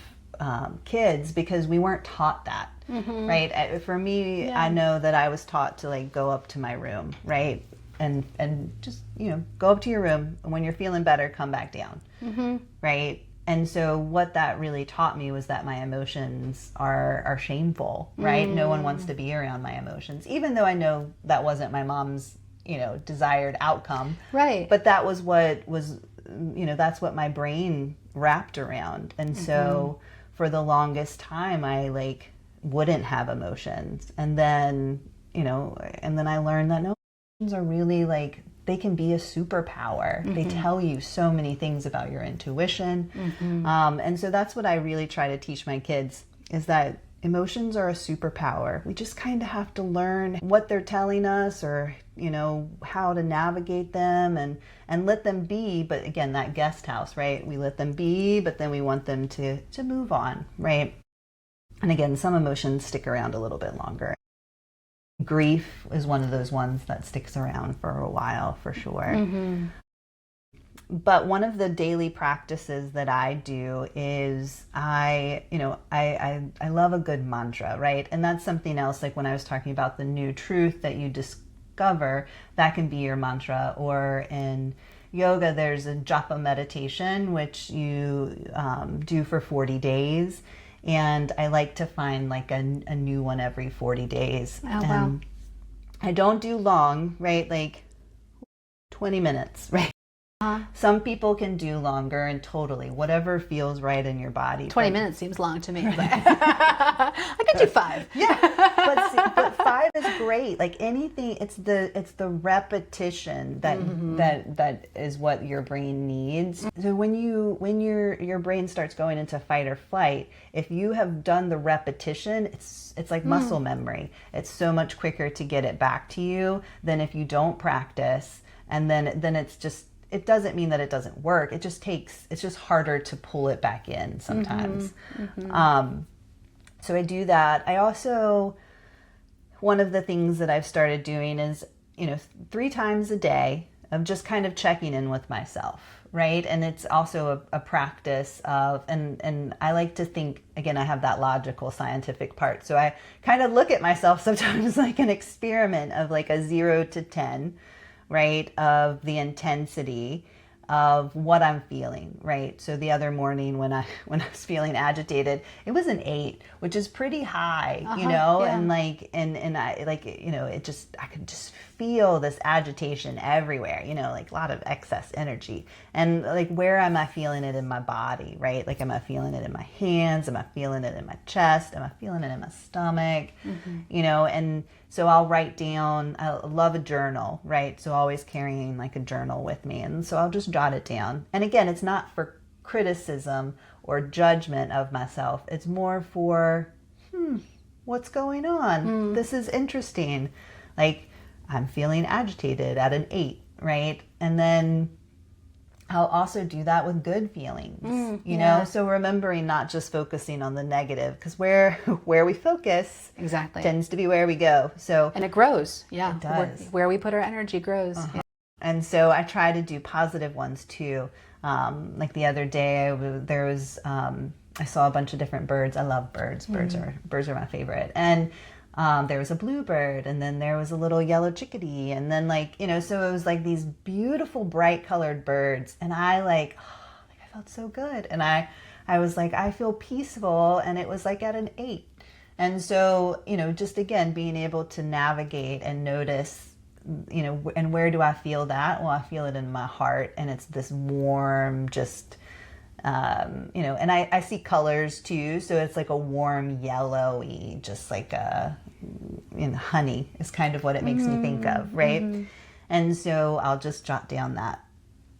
kids, because we weren't taught that, right? For me, I know that I was taught to like go up to my room, right? And just, you know, go up to your room, and when you're feeling better, come back down, right? And so what that really taught me was that my emotions are shameful, right? No one wants to be around my emotions, even though I know that wasn't my mom's, you know, desired outcome. Right. But that was what was, you know, that's what my brain wrapped around. And so for the longest time, I like wouldn't have emotions. And then, you know, and then I learned that no, emotions are really like, they can be a superpower. They tell you so many things about your intuition. And so that's what I really try to teach my kids, is that emotions are a superpower. We just kind of have to learn what they're telling us, or, you know, how to navigate them and let them be. But again, that guest house, right? We let them be, but then we want them to move on, right? And again, some emotions stick around a little bit longer. Grief is one of those ones that sticks around for a while, for sure. But one of the daily practices that I do is I love a good mantra, right? And that's something else, like when I was talking about the new truth that you discover, that can be your mantra. Or in yoga, there's a japa meditation, which you do for 40 days. And I like to find like a new one every 40 days. Oh, wow. And I don't do long, right? Like 20 minutes, right? Some people can do longer, and totally, whatever feels right in your body. 20 minutes seems long to me. But I could do 5. But 5 is great. Like anything, it's the repetition that is what your brain needs. So when your brain starts going into fight or flight, if you have done the repetition, it's like muscle memory. It's so much quicker to get it back to you than if you don't practice. And then it's just, it doesn't mean that it doesn't work. It's just harder to pull it back in sometimes. So I do that. I also, one of the things that I've started doing is, you know, 3 times a day of just kind of checking in with myself, right? And it's also a practice of, and I like to think, again, I have that logical scientific part. So I kind of look at myself sometimes like an experiment of like a 0 to 10, right, of the intensity of what I'm feeling, right? So the other morning when I was feeling agitated, it was an 8, which is pretty high, you know, and like, and I like, you know, I could just feel this agitation everywhere, you know, like a lot of excess energy. And like, where am I feeling it in my body, right? Like, am I feeling it in my hands? Am I feeling it in my chest? Am I feeling it in my stomach? You know, and so I'll write down, I love a journal, right? So always carrying like a journal with me. And so I'll just jot it down. And again, it's not for criticism or judgment of myself. It's more for, what's going on? This is interesting. Like, I'm feeling agitated at an 8, right? And then I'll also do that with good feelings, you know? So remembering not just focusing on the negative, because where we focus Exactly tends to be where we go. So, and it grows. Yeah. It does. Where we put our energy grows. Yeah. And so I try to do positive ones too. Like the other day, I saw a bunch of different birds. I love birds. Birds are my favorite. And there was a bluebird, and then there was a little yellow chickadee, and then like, you know, so it was like these beautiful bright colored birds, and I like I felt so good, and I was like, I feel peaceful, and it was like at an 8. And so, you know, just again being able to navigate and notice, you know, and where do I feel that? Well, I feel it in my heart, and it's this warm, just you know, and I see colors too, so it's like a warm yellowy, just like honey is kind of what it makes me think of, right? And so I'll just jot down that.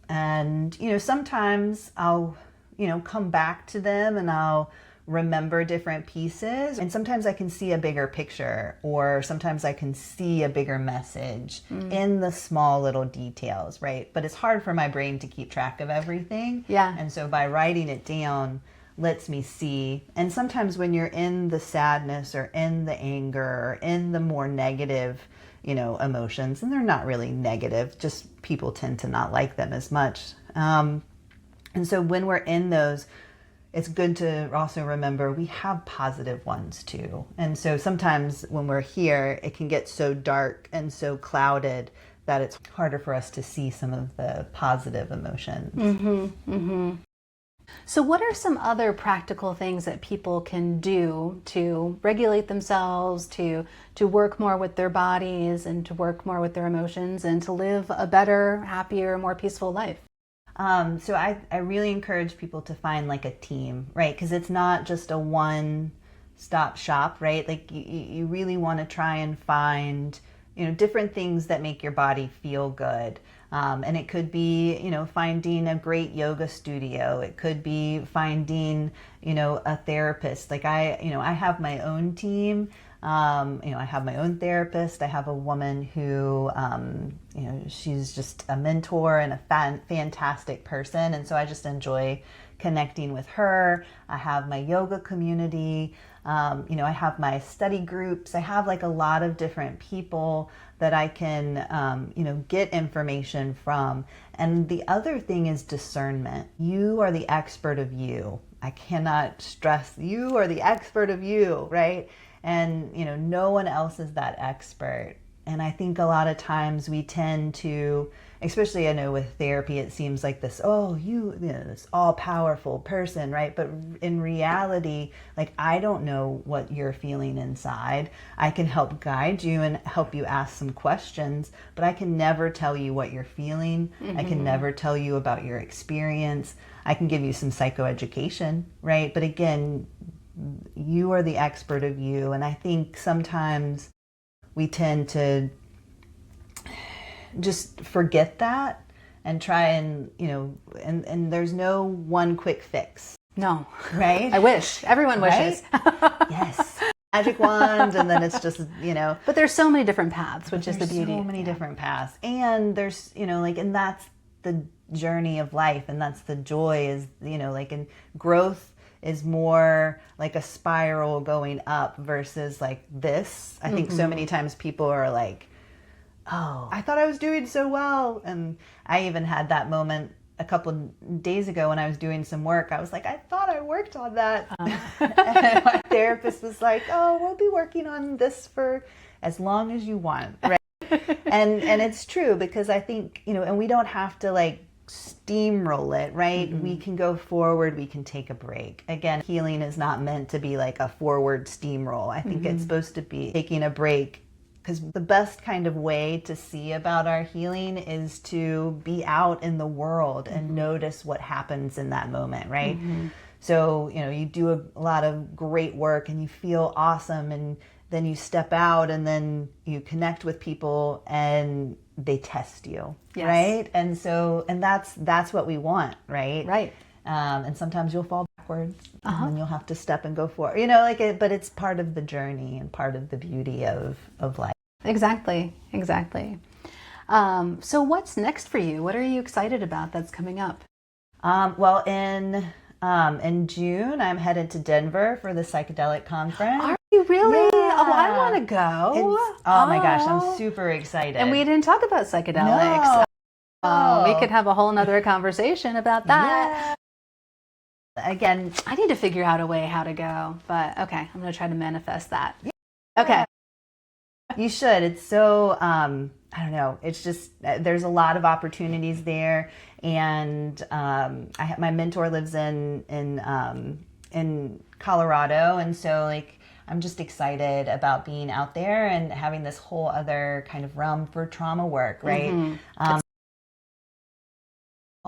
And, you know, sometimes I'll, you know, come back to them and I'll remember different pieces, and sometimes I can see a bigger picture, or sometimes I can see a bigger message in the small little details, right? But it's hard for my brain to keep track of everything. Yeah. And so by writing it down lets me see. And sometimes when you're in the sadness or in the anger or in the more negative, emotions, and they're not really negative, just people tend to not like them as much. And so when we're in those, it's good to also remember we have positive ones too. And so sometimes when we're here, it can get so dark and so clouded that it's harder for us to see some of the positive emotions. So what are some other practical things that people can do to regulate themselves, to work more with their bodies and to work more with their emotions and to live a better, happier, more peaceful life? So I really encourage people to find like a team, right? Because it's not just a one-stop shop, right? Like you really want to try and find, different things that make your body feel good. And it could be, finding a great yoga studio. It could be finding, a therapist. Like I have my own team. I have my own therapist. I have a woman who, she's just a mentor and a fantastic person. And so I just enjoy connecting with her. I have my yoga community. I have my study groups. I have like a lot of different people that I can, get information from. And the other thing is discernment. You are the expert of you. I cannot stress, you are the expert of you, right? And, no one else is that expert. And I think a lot of times we tend to, especially I know with therapy, it seems like this, this all-powerful person, right? But in reality, like, I don't know what you're feeling inside. I can help guide you and help you ask some questions, but I can never tell you what you're feeling. I can never tell you about your experience. I can give you some psychoeducation, right? But again, you are the expert of you. And I think sometimes we tend to just forget that and try and, and there's no one quick fix. No. Right? I wish. Everyone wishes. Right? Yes. Magic wand, and then it's just, But there's so many different paths, which is the beauty. So many different paths. And there's, and that's the journey of life, and that's the joy is, and growth is more like a spiral going up versus like this. I think so many times people are like, oh, I thought I was doing so well. And I even had that moment a couple of days ago when I was doing some work. I was like, I thought I worked on that. And my therapist was like, oh, we'll be working on this for as long as you want. Right? And it's true, because I think, and we don't have to like steamroll it, right? We can go forward, we can take a break. Again, healing is not meant to be like a forward steamroll. I think it's supposed to be taking a break, because the best kind of way to see about our healing is to be out in the world and notice what happens in that moment, right? So, you do a lot of great work and you feel awesome, and then you step out and then you connect with people and they test you, right? And so, and that's what we want, right? Right. And sometimes you'll fall backwards, and then you'll have to step and go forward, but it's part of the journey and part of the beauty of life. Exactly. So what's next for you? What are you excited about that's coming up? Well, in June, I'm headed to Denver for the psychedelic conference. Are you really? Yeah. Oh, I want to go. Oh my gosh, I'm super excited. And we didn't talk about psychedelics. No. We could have a whole nother conversation about that. Yeah. Again, I need to figure out a way how to go, but okay, I'm going to try to manifest that. Yeah. Okay. You should. It's so, I don't know. It's just, there's a lot of opportunities there. And my mentor lives in Colorado. And so like, I'm just excited about being out there and having this whole other kind of realm for trauma work, right?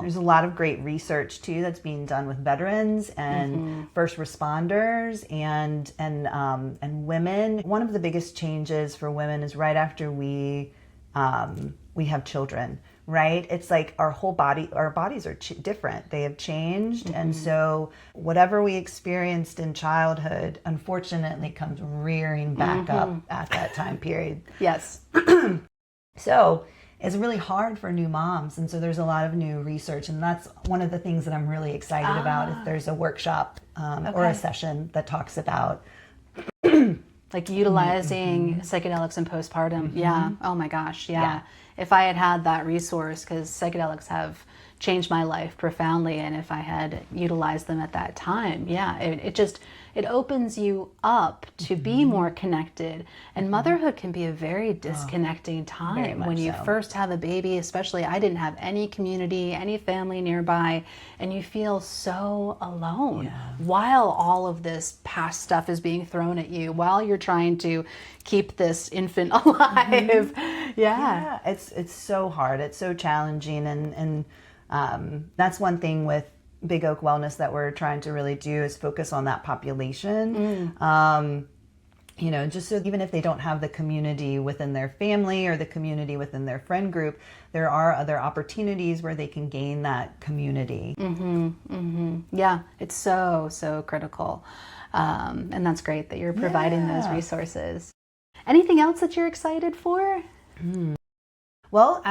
There's a lot of great research too that's being done with veterans and first responders and women. One of the biggest changes for women is right after we we have children, right? It's like our bodies are different. They have changed. And so whatever we experienced in childhood, unfortunately, comes rearing back up at that time period. Yes. So it's really hard for new moms. And so there's a lot of new research. And that's one of the things that I'm really excited about. If there's a workshop or a session that talks about like utilizing psychedelics in postpartum. Yeah. Oh my gosh. Yeah. If I had had that resource, because psychedelics have changed my life profoundly, and if I had utilized them at that time, it opens you up to be more connected. And motherhood can be a very disconnecting time when you first have a baby, especially. I didn't have any community, any family nearby, and you feel so alone while all of this past stuff is being thrown at you, while you're trying to keep this infant alive. Yeah, it's so hard. It's so challenging, and that's one thing with Big Oak Wellness that we're trying to really do is focus on that population. Just so even if they don't have the community within their family or the community within their friend group, there are other opportunities where they can gain that community. Yeah, it's so critical. And that's great that you're providing those resources. Anything else that you're excited for? Well,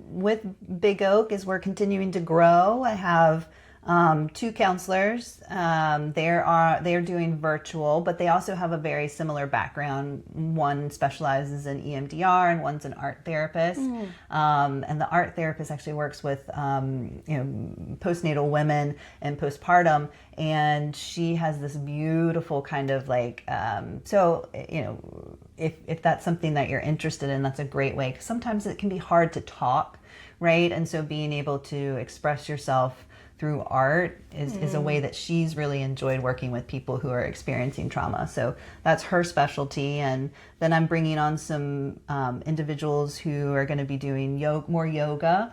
with Big Oak, as we're continuing to grow, I have 2 counselors. They're doing virtual, but they also have a very similar background. One specializes in EMDR and one's an art therapist. And the art therapist actually works with postnatal women and postpartum, and she has this beautiful kind of like if that's something that you're interested in, that's a great way, because sometimes it can be hard to talk, right? And so being able to express yourself through art is a way that she's really enjoyed working with people who are experiencing trauma. So that's her specialty. And then I'm bringing on some individuals who are going to be doing more yoga.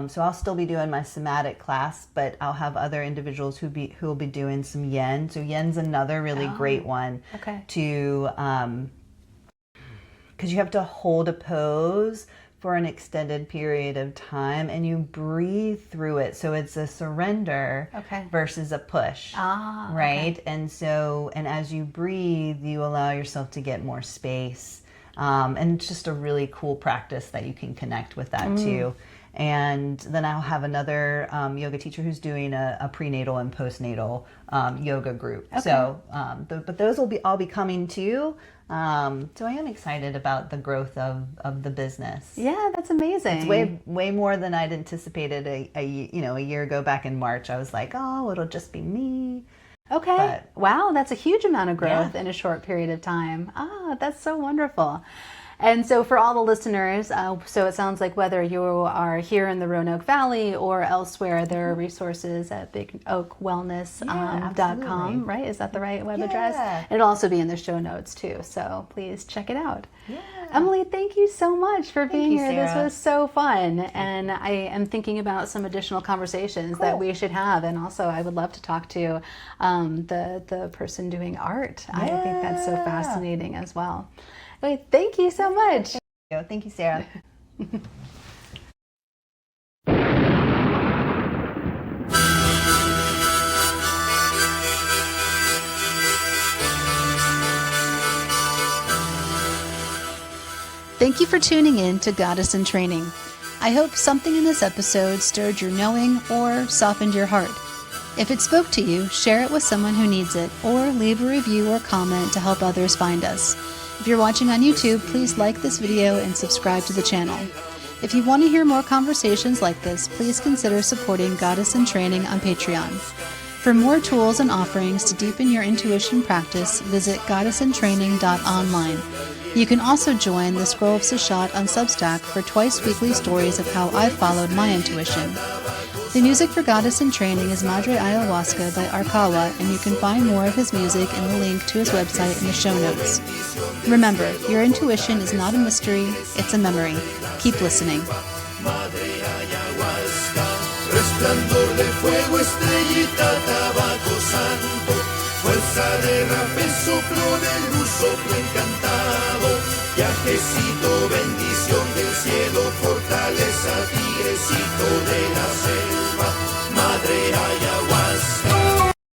So I'll still be doing my somatic class, but I'll have other individuals who will be doing some yen. So yen's another really great one to, because you have to hold a pose for an extended period of time and you breathe through it. So it's a surrender versus a push, right? And so, and as you breathe, you allow yourself to get more space. And it's just a really cool practice that you can connect with that too. And then I'll have another yoga teacher who's doing a prenatal and postnatal yoga group. So, but those will all be coming too. So I am excited about the growth of the business. Yeah, that's amazing. It's way more than I'd anticipated a year ago back in March. I was like, oh, it'll just be me. Okay. But, wow, that's a huge amount of growth in a short period of time. That's so wonderful. And so for all the listeners, so it sounds like whether you are here in the Roanoke Valley or elsewhere, there are resources at bigoakwellness.com, right? Is that the right web address? It'll also be in the show notes too, so please check it out. Emily, thank you so much for being here. Sarah. This was so fun. And I am thinking about some additional conversations that we should have. And also I would love to talk to the person doing art. I think that's so fascinating as well. Wait, thank you so much. Thank you, Sarah. Thank you for tuning in to Goddess in Training. I hope something in this episode stirred your knowing or softened your heart. If it spoke to you, share it with someone who needs it, or leave a review or comment to help others find us. If you're watching on YouTube, please like this video and subscribe to the channel. If you want to hear more conversations like this, please consider supporting Goddess in Training on Patreon. For more tools and offerings to deepen your intuition practice, visit goddessintraining.online. You can also join the Scroll of Seshat on Substack for twice-weekly stories of how I followed my intuition. The music for Goddess in Training is Madre Ayahuasca by Arkawa, and you can find more of his music in the link to his website in the show notes. Remember, your intuition is not a mystery, it's a memory. Keep listening. Madre Ayahuasca, resplandor de fuego, estrellita, tabaco santo, fuerza de rapé, soplo de luz, soplo encantado, viajecito, bendición. bendición del cielo, fortaleza, tigrecito de la selva, madre ayahuasca.